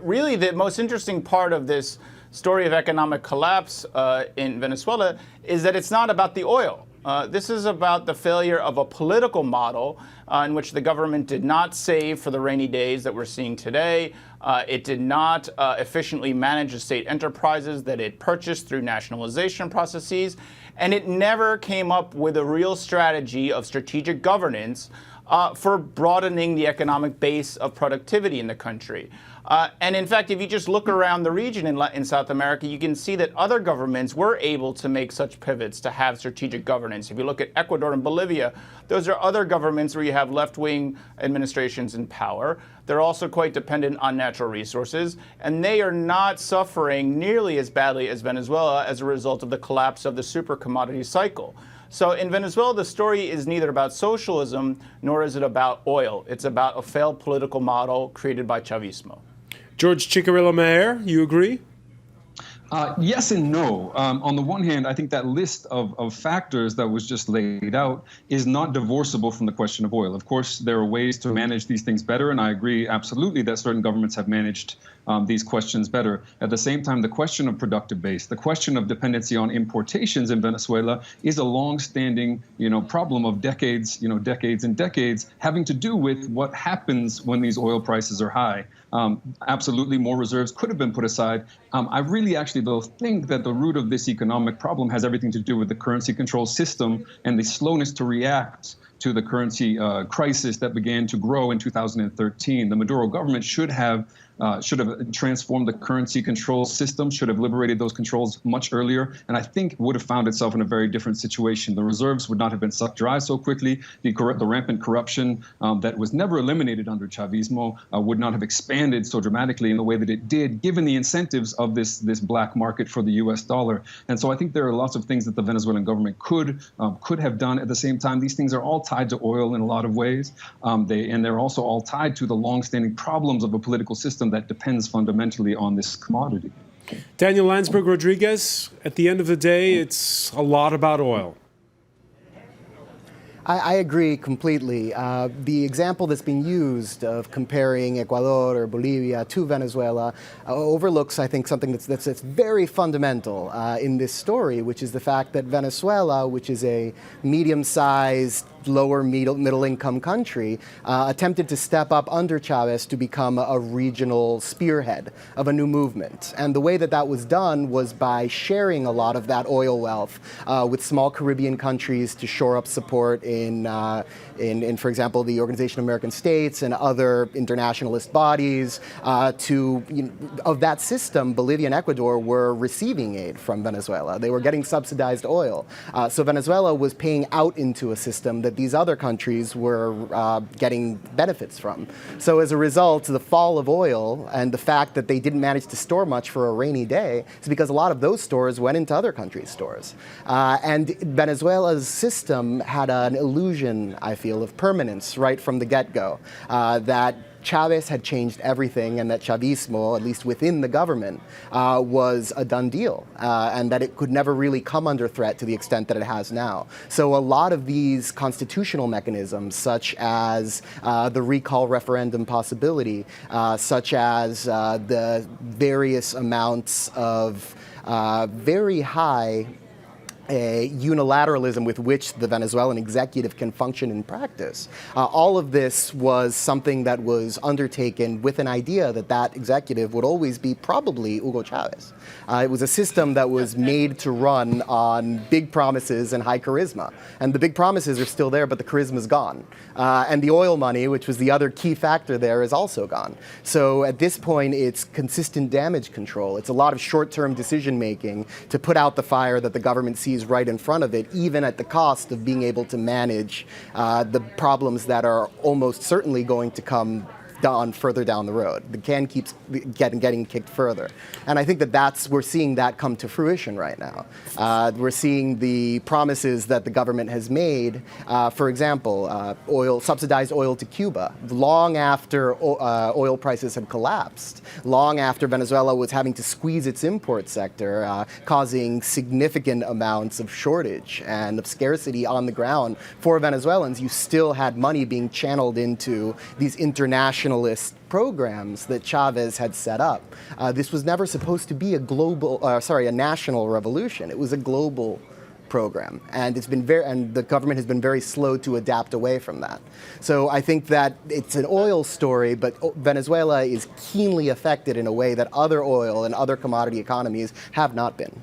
really, the most interesting part of this story of economic collapse in Venezuela is that it's not about the oil. This is about the failure of a political model in which the government did not save for the rainy days that we're seeing today. It did not efficiently manage the state enterprises that it purchased through nationalization processes. And it never came up with a real strategy of strategic governance for broadening the economic base of productivity in the country. And in fact, if you just look around the region in South America, you can see that other governments were able to make such pivots to have strategic governance. If you look at Ecuador and Bolivia, those are other governments where you have left-wing administrations in power. They're also quite dependent on natural resources, and they are not suffering nearly as badly as Venezuela as a result of the collapse of the super commodity cycle. So in Venezuela, the story is neither about socialism nor is it about oil. It's about a failed political model created by Chavismo. George Ciccariello-Maher, you agree? Yes and no. On the one hand, I think that list of factors that was just laid out is not divorceable from the question of oil. Of course, there are ways to manage these things better, and I agree absolutely that certain governments have managed these questions better. At the same time, the question of productive base, the question of dependency on importations in Venezuela is a long-standing, problem of decades, decades and decades, having to do with what happens when these oil prices are high. Absolutely, more reserves could have been put aside. I really actually, though, think that the root of this economic problem has everything to do with the currency control system and the slowness to react to the currency crisis that began to grow in 2013. The Maduro government should have transformed the currency control system, should have liberated those controls much earlier, and I think would have found itself in a very different situation. The reserves would not have been sucked dry so quickly. The rampant corruption that was never eliminated under Chavismo would not have expanded so dramatically in the way that it did, given the incentives of this black market for the U.S. dollar. And so I think there are lots of things that the Venezuelan government could have done. At the same time, these things are all tied to oil in a lot of ways, and they're also all tied to the long-standing problems of a political system that depends fundamentally on this commodity. Daniel Landsberg-Rodriguez, at the end of the day, it's a lot about oil. I agree completely. The example that's being used of comparing Ecuador or Bolivia to Venezuela overlooks, I think, something that's very fundamental in this story, which is the fact that Venezuela, which is a medium-sized, lower middle-income country, attempted to step up under Chavez to become a regional spearhead of a new movement. And the way that was done was by sharing a lot of that oil wealth with small Caribbean countries to shore up support in, for example, the Organization of American States and other internationalist bodies. Of that system, Bolivia and Ecuador were receiving aid from Venezuela. They were getting subsidized oil. So Venezuela was paying out into a system that these other countries were getting benefits from. So as a result, the fall of oil and the fact that they didn't manage to store much for a rainy day is because a lot of those stores went into other countries' stores. And Venezuela's system had an illusion, I feel, of permanence right from the get-go, that Chavez had changed everything and that Chavismo, at least within the government, was a done deal and that it could never really come under threat to the extent that it has now. So a lot of these constitutional mechanisms, such as the recall referendum possibility, such as the various amounts of very high unilateralism with which the Venezuelan executive can function in practice. All of this was something that was undertaken with an idea that that executive would always be probably Hugo Chavez. It was a system that was made to run on big promises and high charisma. And the big promises are still there, but the charisma's gone. And the oil money, which was the other key factor there, is also gone. So at this point, it's consistent damage control. It's a lot of short-term decision-making to put out the fire that the government sees right in front of it, even at the cost of being able to manage the problems that are almost certainly going to come on further down the road. The can keeps getting kicked further. And I think we're seeing that come to fruition right now. We're seeing the promises that the government has made, for example, subsidized oil to Cuba, long after oil prices had collapsed, long after Venezuela was having to squeeze its import sector, causing significant amounts of shortage and of scarcity on the ground for Venezuelans. You still had money being channeled into these international nationalist programs that Chavez had set up. This was never supposed to be a national revolution. It was a global program, and the government has been very slow to adapt away from that. So I think that it's an oil story, but Venezuela is keenly affected in a way that other oil and other commodity economies have not been.